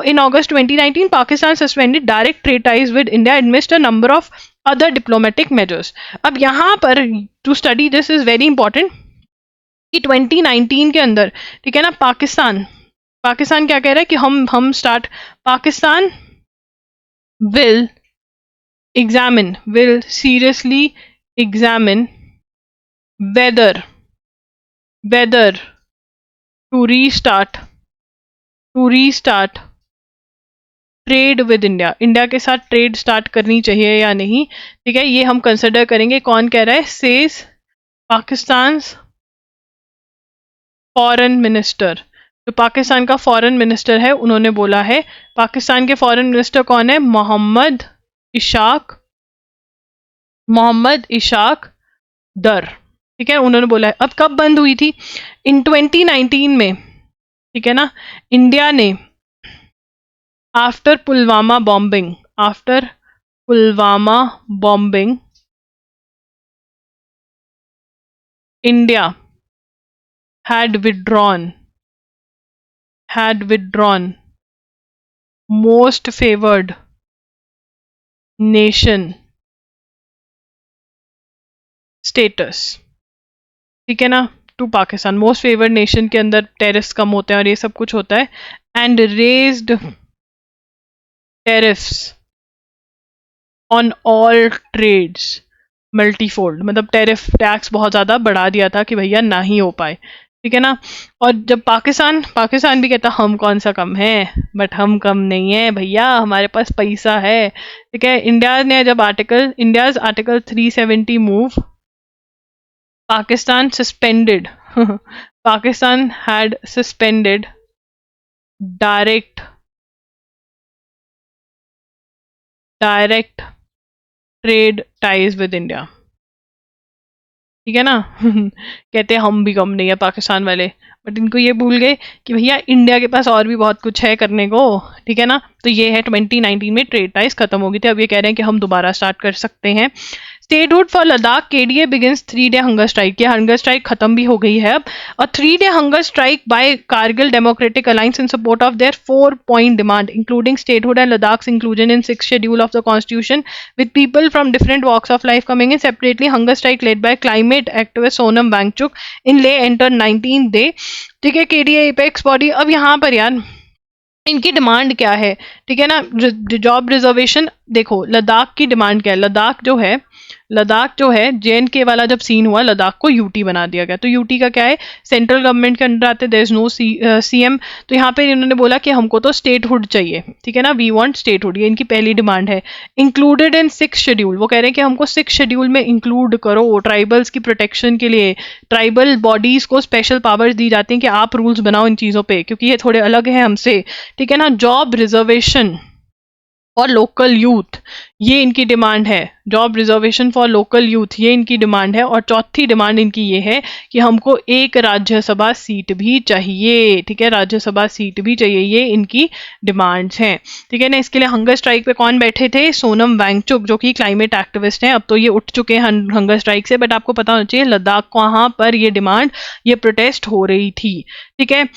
In August 2019, Pakistan suspended direct trade ties with India amidst a number of other diplomatic measures. अब यहाँ पर to study this is very important कि 2019 के अंदर, ठीक है ना, पाकिस्तान क्या कह रहा है कि हम start, Pakistan will seriously examine whether to restart trade with India, India के साथ ट्रेड स्टार्ट करनी चाहिए या नहीं. ठीक है, ये हम कंसिडर करेंगे. कौन कह रहा है? Says Pakistan foreign minister. जो पाकिस्तान का फॉरेन मिनिस्टर है उन्होंने बोला है. पाकिस्तान के फॉरेन मिनिस्टर कौन है? मोहम्मद इशाक दर. ठीक है, उन्होंने बोला है. अब कब बंद हुई थी? इन 2019 में. ठीक है ना, इंडिया ने after Pulwama bombing India had withdrawn most favored nation status. ठीक है ना, to Pakistan. Most favoured nation के अंदर टेरिफ्स कम होते हैं और ये सब कुछ होता है. And raised tariffs on all trades multifold, मतलब टैक्स बहुत ज़्यादा बढ़ा दिया था कि भैया ना ही हो पाए. ठीक है ना. और जब पाकिस्तान भी कहता हम कौन सा कम है, बट हम कम नहीं है भैया, हमारे पास पैसा है. ठीक है, इंडिया ने जब India's article 370 move, Pakistan had suspended direct trade ties with India. ठीक है ना. कहते हैं हम भी कम नहीं है पाकिस्तान वाले, बट इनको ये भूल गए कि भैया इंडिया के पास और भी बहुत कुछ है करने को. ठीक है ना. तो ये है 2019 में ट्रेड टाइज खत्म हो गई थी. अब ये कह रहे हैं कि हम दोबारा स्टार्ट कर सकते हैं. Statehood for Ladakh, KDA begins 3-day hunger strike. ये हंगर स्ट्राइक खत्म भी हो गई है अब. और 3-day hunger strike by Kargil democratic alliance in support of their 4-point demand including statehood and Ladakh's inclusion in 6th schedule of the constitution with people from different walks of life coming in separately. Hunger strike led by climate activist Sonam Wangchuk in Leh enter 19th day. ठीक है, KDA एपेक्स बॉडी. अब यहाँ पर यार इनकी डिमांड क्या है? ठीक है ना, जॉब रिजर्वेशन देखो लद्दाख की डिमांड क्या है, लद्दाख जो है JNK वाला जब सीन हुआ, लद्दाख को यूटी बना दिया गया। तो यूटी का क्या है, सेंट्रल गवर्नमेंट के अंडर आते, देयर इज नो CM। तो यहाँ पे इन्होंने बोला कि हमको तो स्टेटहुड चाहिए, ठीक है ना, वी वांट स्टेटहुड, ये इनकी पहली डिमांड है। इंक्लूडेड इन 6th शेड्यूल, वो कह रहे हैं कि हमको 6th शेड्यूल में इंक्लूड करो, ट्राइबल्स की प्रोटेक्शन के लिए ट्राइबल बॉडीज को स्पेशल पावर्स दी जाती हैं कि आप रूल्स बनाओ इन चीज़ों पे, क्योंकि ये थोड़े अलग है हमसे, ठीक है ना। Job reservation for local youth, ये इनकी डिमांड है, job reservation for local youth, ये इनकी डिमांड है। और चौथी डिमांड इनकी ये है कि हमको एक राज्यसभा सीट भी चाहिए, ठीक है, राज्यसभा सीट भी चाहिए, ये इनकी डिमांड्स हैं, ठीक है ना। इसके लिए हंगर स्ट्राइक पे कौन बैठे थे, सोनम वांगचुक, जो कि क्लाइमेट एक्टिविस्ट हैं, अब तो ये उठ चुके हैं हंगर स्ट्राइक से, बट आपको पता होना चाहिए लद्दाख को वहां पर ये डिमांड, ये प्रोटेस्ट हो रही थी, ठीक है।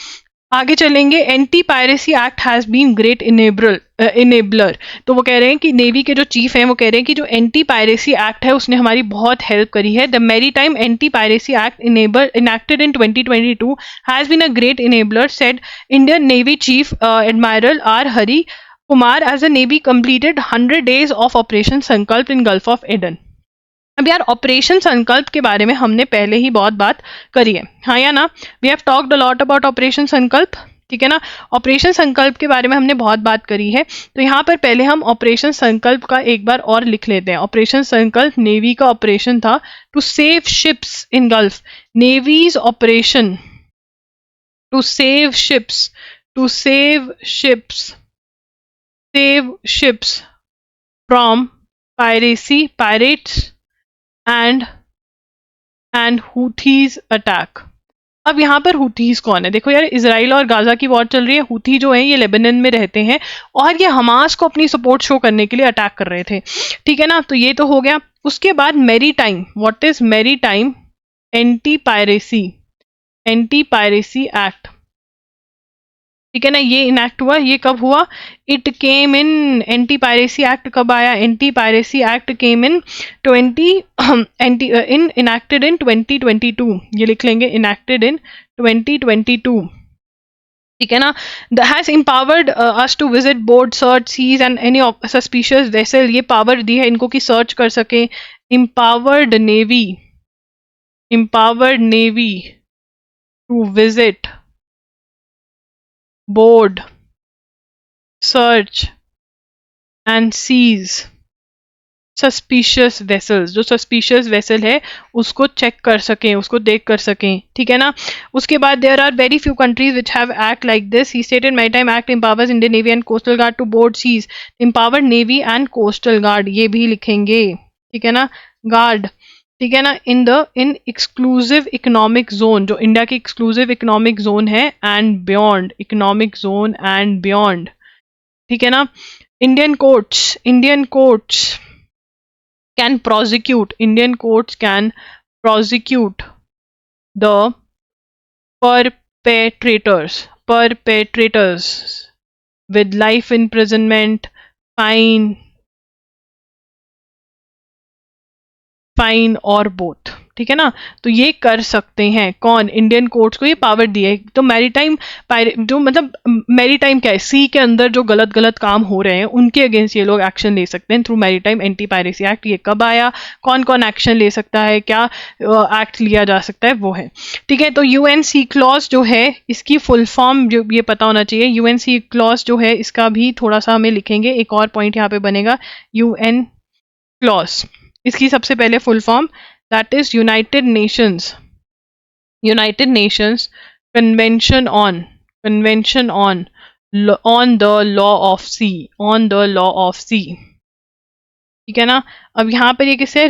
आगे चलेंगे, anti piracy act has been great enabler. तो वो कह रहे हैं कि नेवी के जो चीफ हैं वो कह रहे हैं कि जो एंटी पायरेसी एक्ट है उसने हमारी बहुत हेल्प करी है। The maritime anti piracy act enacted in 2022 has been a great enabler, said Indian Navy chief Admiral R Hari Kumar as a navy completed 100 days of operation Sankalp in gulf of Aden. अब यार ऑपरेशन संकल्प के बारे में हमने पहले ही बहुत बात करी है, हाँ या ना, we have talked a lot about operation Sankalp, ठीक है ना। ऑपरेशन संकल्प के बारे में हमने बहुत बात करी है, तो यहाँ पर पहले हम ऑपरेशन संकल्प का एक बार और लिख लेते हैं। ऑपरेशन संकल्प नेवी का ऑपरेशन था to save ships in Gulf, navy's operation to save ships from pirates and Houthis attack. अब यहाँ पर हुथीज कौन है, देखो यार इजराइल और गाजा की वॉर चल रही है, हुथी जो है ये लेबनान में रहते हैं और ये हमास को अपनी सपोर्ट शो करने के लिए अटैक कर रहे थे, ठीक है ना। तो ये तो हो गया। उसके बाद maritime, what is maritime anti piracy act, ठीक है ना, ये इनैक्ट हुआ। ये कब हुआ, it came in, anti piracy act कब आया, एंटी पायरेसी एक्ट केम इन इनैक्टेड इन 2022, ये लिख लेंगे, इनैक्टेड इन 2022, ठीक है ना। The has empowered us to visit board, search, seize and any suspicious vessel, ये पावर दी है इनको कि सर्च कर सके। empowered navy to visit, board, search and seize suspicious vessels, जो suspicious vessel है उसको चेक कर सकें, उसको देख कर सकें, ठीक है ना। उसके बाद there are very few countries which have act like this. He stated maritime act empowers Indian Navy and Coastal Guard to board, seize, empowered Navy and Coastal Guard, ये भी लिखेंगे, ठीक है ना, गार्ड, ठीक है ना, इन एक्सक्लूसिव इकोनॉमिक जोन, जो इंडिया की एक्सक्लूसिव इकोनॉमिक जोन है, and beyond, economic zone and beyond, ठीक है ना। Indian courts can prosecute, Indian courts can prosecute the perpetrators with life imprisonment, fine और बोथ, ठीक है ना। तो ये कर सकते हैं कौन, इंडियन कोर्ट्स को ये पावर दी है। तो मैरीटाइम, जो मतलब मैरीटाइम क्या है, सी के अंदर जो गलत काम हो रहे हैं उनके अगेंस्ट ये लोग एक्शन ले सकते हैं through maritime anti piracy act. ये कब आया, कौन कौन एक्शन ले सकता है, क्या एक्ट लिया जा सकता है, वो है, ठीक है। तो UNC क्लॉज जो है इसकी फुल फॉर्म जो ये पता होना चाहिए, UNC क्लॉज जो है इसका भी थोड़ा सा हमें लिखेंगे, एक और पॉइंट यहाँ पे बनेगा, UN क्लॉज, इसकी सबसे पहले full form, that is United Nations Convention on the Law of the, ठीक है ना। अब यहाँ पर ये किससे,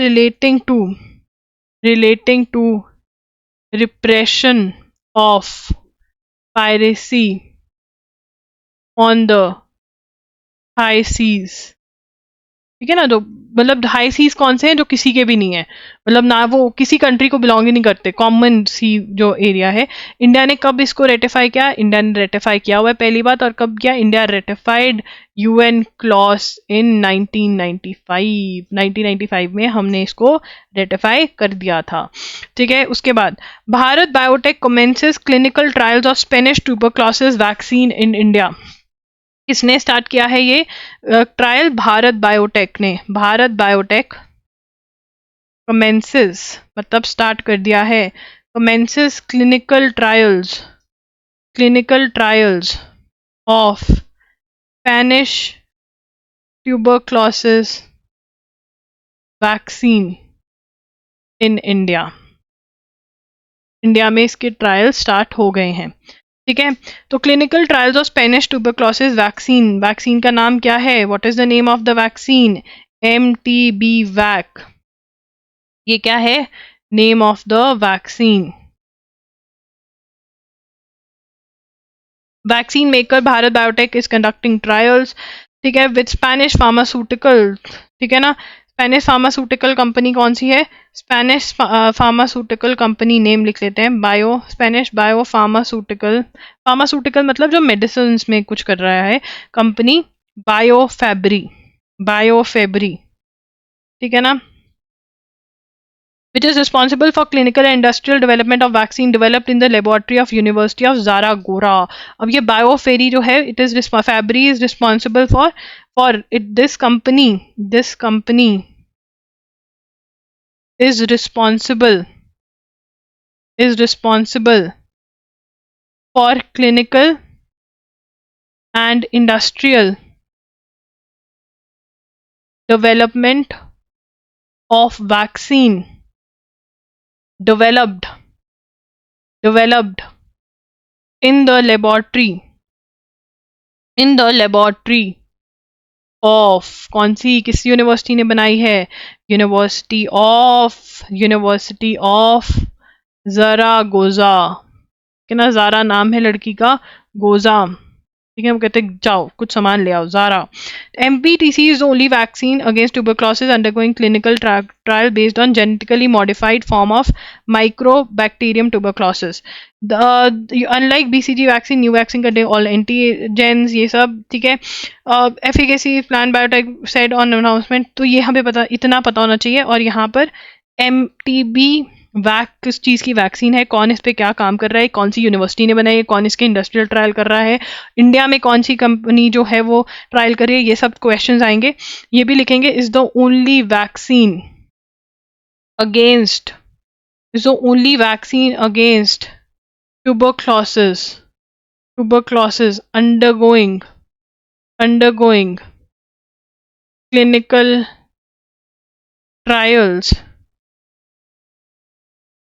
relating to repression of piracy on the high seas, ठीक है ना। जो मतलब हाई सीज कौन से हैं, जो किसी के भी नहीं है, मतलब ना वो किसी कंट्री को बिलोंग ही नहीं करते, कॉमन सी जो एरिया है। इंडिया ने कब इसको रेटिफाई किया, इंडिया ने रेटिफाई किया हुआ है पहली बात, और कब किया, इंडिया रेटिफाइड UN क्लॉज इन 1995 में हमने इसको रेटिफाई कर दिया था, ठीक है। उसके बाद Bharat biotech commences clinical trials of Spanish tuberculosis vaccine in India. किसने स्टार्ट किया है ये ट्रायल? भारत बायोटेक ने। भारत बायोटेक कमेंसेस मतलब स्टार्ट कर दिया है, commences clinical trials of Spanish tuberculosis vaccine in India. India में इसके ट्रायल स्टार्ट हो गए हैं, ठीक है। तो clinical trials of Spanish tuberculosis vaccine, vaccine का नाम क्या है? What is the name of the vaccine? MTB वैक, ये क्या है? Name of the vaccine. Vaccine maker Bharat biotech is conducting trials, ठीक है, विद स्पेनिश फार्मास्यूटिकल, ठीक है ना। स्पेनिश फार्मास्यूटिकल कंपनी कौन सी है? स्पेनिश फार्मास्यूटिकल कंपनी, नेम लिख लेते हैं, स्पेनिश बायो फार्मास्यूटिकल, फार्मास्यूटिकल मतलब जो मेडिसिन में कुछ कर रहा है, कंपनी बायोफेब्री, ठीक है ना, which is responsible for clinical and industrial development of vaccine developed in the laboratory of University of Zaragoza. अब ये बायोफेरी जो है, it is Fabry is responsible for it, this company is responsible for clinical and industrial development of vaccine developed in the laboratory of, कौन सी, किस यूनिवर्सिटी ने बनाई है? यूनिवर्सिटी ऑफ ज़रागोज़ा, कि ना, ज़ारा नाम है लड़की का, गोजा, ठीक है। वो कहते हैं जाओ कुछ सामान ले आओ, Zaara. MPTC is the only vaccine against tuberculosis undergoing clinical trial based on genetically modified form of Mycobacterium tuberculosis. Unlike BCG vaccine, new vaccine contain all antigens, ये सब, ठीक है। Efficacy Plant Biotech said on announcement, तो ये हमें इतना पता होना चाहिए। और यहाँ पर MTB वैक किस चीज़ की वैक्सीन है, कौन इस पे क्या काम कर रहा है, कौन सी यूनिवर्सिटी ने बनाई है, कौन इसके इंडस्ट्रियल ट्रायल कर रहा है, इंडिया में कौन सी कंपनी जो है वो ट्रायल कर रही है, ये सब क्वेश्चंस आएंगे। ये भी लिखेंगे, is the only vaccine against tuberculosis undergoing clinical trials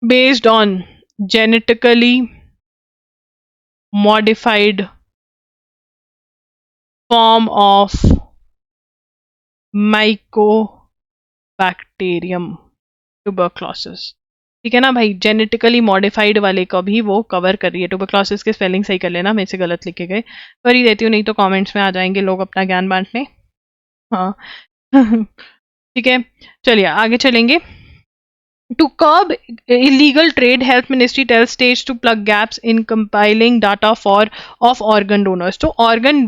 based on genetically modified form of Mycobacterium tuberculosis, ठीक है ना भाई। जेनेटिकली मॉडिफाइड वाले का भी वो कवर कर रही है। ट्यूबरक्लोसिस के स्पेलिंग सही कर लेना, मेरे से गलत लिखे गए, कर ही देती हूँ, नहीं तो कमेंट्स में आ जाएंगे लोग अपना ज्ञान बांटने। हाँ ठीक है, चलिए आगे चलेंगे। To curb illegal trade, Health Ministry tells states to plug gaps in compiling data of organ donors. तो organ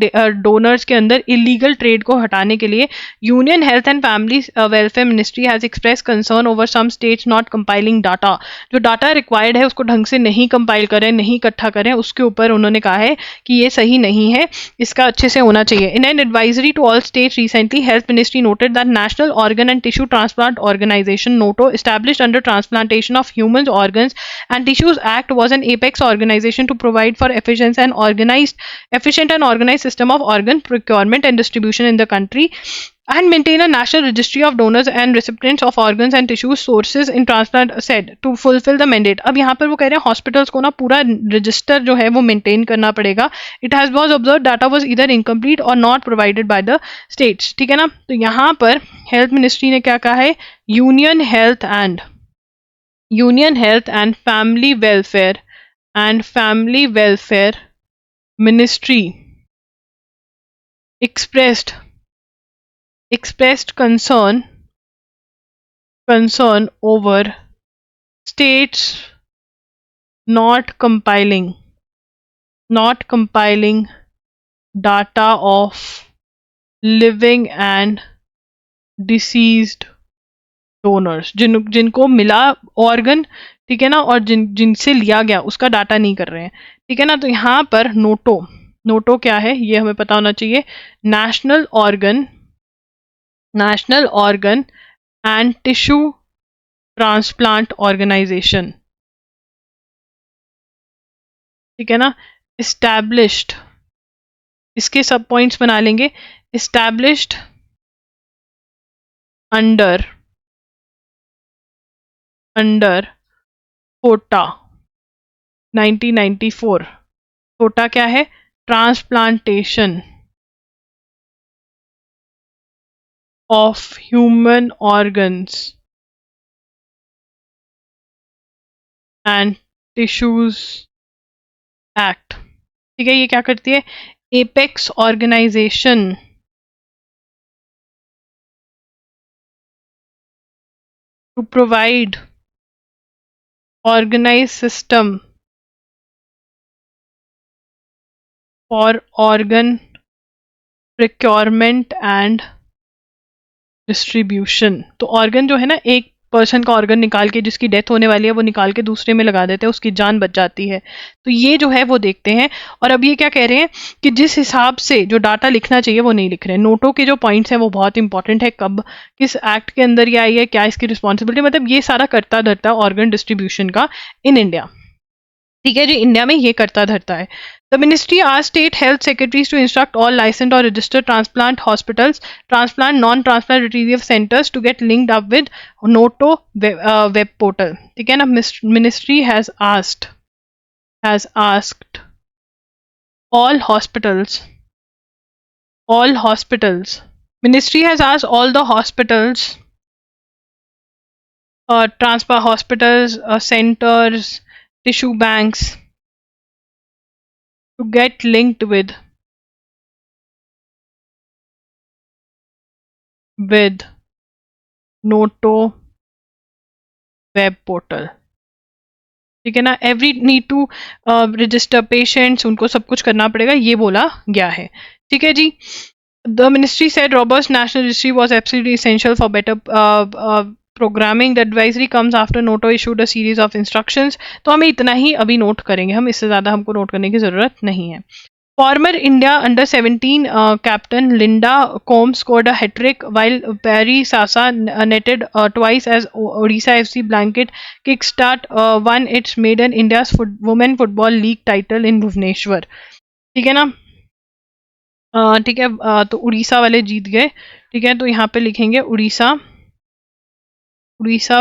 donors के अंदर illegal trade को हटाने के लिए Union Health and Family Welfare Ministry has expressed concern over some states not compiling data. जो data required है उसको ढंग से नहीं compile करें, नहीं इकट्ठा करें, उसके ऊपर उन्होंने कहा है कि ये सही नहीं है, इसका अच्छे से होना चाहिए। In an advisory to all states recently, Health Ministry noted that National Organ and Tissue Transplant Organization (NATO), established under Transplantation of Human Organs and Tissues Act, was an apex organization to provide for efficient and organized system of organ procurement and distribution in the country, and maintain a national registry of donors and recipients of organs and tissue sources in transplant, said to fulfill the mandate. अब यहाँ पर वो कह रहे हैं हॉस्पिटल्स को ना पूरा रजिस्टर जो है वो मेंटेन करना पड़ेगा। It has was observed data was either incomplete or not provided by the states, ठीक है ना। तो यहाँ पर हेल्थ मिनिस्ट्री ने क्या कहा है? Union health and family welfare ministry expressed concern over states not compiling data of living and deceased donors, जिनको मिला ऑर्गन, ठीक है ना, और जिनसे लिया गया उसका डाटा नहीं कर रहे हैं, ठीक है ना। तो यहाँ पर नोटो क्या है ये हमें पता होना चाहिए। National organ and tissue transplant organisation, ठीक है ना। इस्टेब्लिश्ड, इसके सब पॉइंट्स बना लेंगे। Established under Kota 1994। कोटा क्या है? Transplantation of human organs and tissues act, ठीक है। ये क्या करती है? Apex organisation to provide organise system for organ procurement and distribution. तो ऑर्गन जो है ना, एक पर्सन का ऑर्गन निकाल के, जिसकी डेथ होने वाली है वो निकाल के दूसरे में लगा देते हैं, उसकी जान बच जाती है। तो ये जो है वो देखते हैं। और अब ये क्या कह रहे हैं कि जिस हिसाब से जो डाटा लिखना चाहिए वो नहीं लिख रहे हैं। नोटो के जो पॉइंट्स हैं वो बहुत इंपॉर्टेंट है, कब किस एक्ट के अंदर ये आई है, क्या इसकी रिस्पॉन्सिबिलिटी, मतलब ये सारा करता धरता ऑर्गन डिस्ट्रीब्यूशन का इन इंडिया, ठीक है जी। इंडिया में ये करता धरता है। The ministry asked state health secretaries to instruct all licensed or registered transplant hospitals, transplant non transplant retrieval centres to get linked up with NOTTO web portal, ठीक है ना। Ministry has asked all hospitals ministry has asked all the hospitals, transplant hospitals, centers, tissue banks to get linked with Noto web portal, ठीक है ना। Every need to register patients, उनको सब कुछ करना पड़ेगा, ये बोला गया है, ठीक है जी। The ministry said robust national registry was absolutely essential for better programming. The advisory comes after Noto issued a series of instructions. तो हमें इतना ही अभी नोट करेंगे हम, इससे ज़्यादा हमको नोट करने की ज़रूरत नहीं है। Former India under-17 captain Linda Combs scored a hat-trick while Barry Sasa netted twice as Odisha FC Blanket Kickstart won its maiden India's Women Football League title in Bhubaneswar, ठीक है ना। ठीक है, तो उड़ीसा वाले जीत गए, ठीक है। तो यहाँ पे लिखेंगे Odisha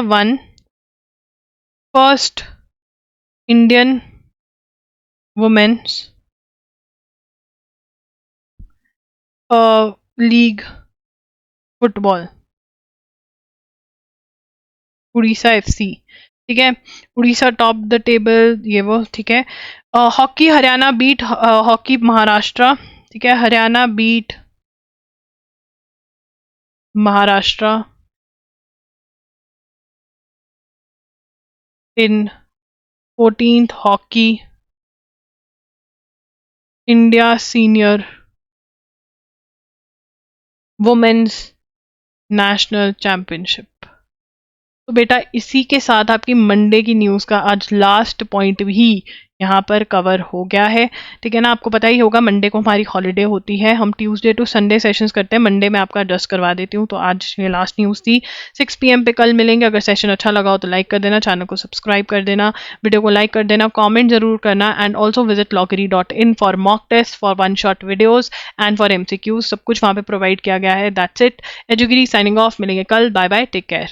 one first Indian women's league football, Odisha FC, ठीक है। उड़ीसा टॉप द टेबल, ये वो, ठीक है। Hockey Haryana beat hockey Maharashtra, ठीक है। Haryana beat Maharashtra in 14th hockey India senior women's national championship. तो बेटा इसी के साथ आपकी मंडे की न्यूज़ का आज लास्ट पॉइंट भी यहाँ पर कवर हो गया है, ठीक है ना। आपको पता ही होगा मंडे को हमारी हॉलीडे होती है, हम ट्यूसडे टू संडे सेशंस करते हैं। मंडे में आपका एडजस्ट करवा देती हूँ। तो आज ये लास्ट न्यूज़ थी। 6 PM पे कल मिलेंगे। अगर सेशन अच्छा लगा हो तो लाइक कर देना, चैनल को सब्सक्राइब कर देना, वीडियो को लाइक कर देना, कॉमेंट जरूर करना, and also visit loggery.in for mock test, for 1 shot videos and for MCQs, सब कुछ वहाँ पे प्रोवाइड किया गया है। दैट्स इट, एजुगिरी साइनिंग ऑफ। मिलेंगे कल, बाय बाय, टेक केयर।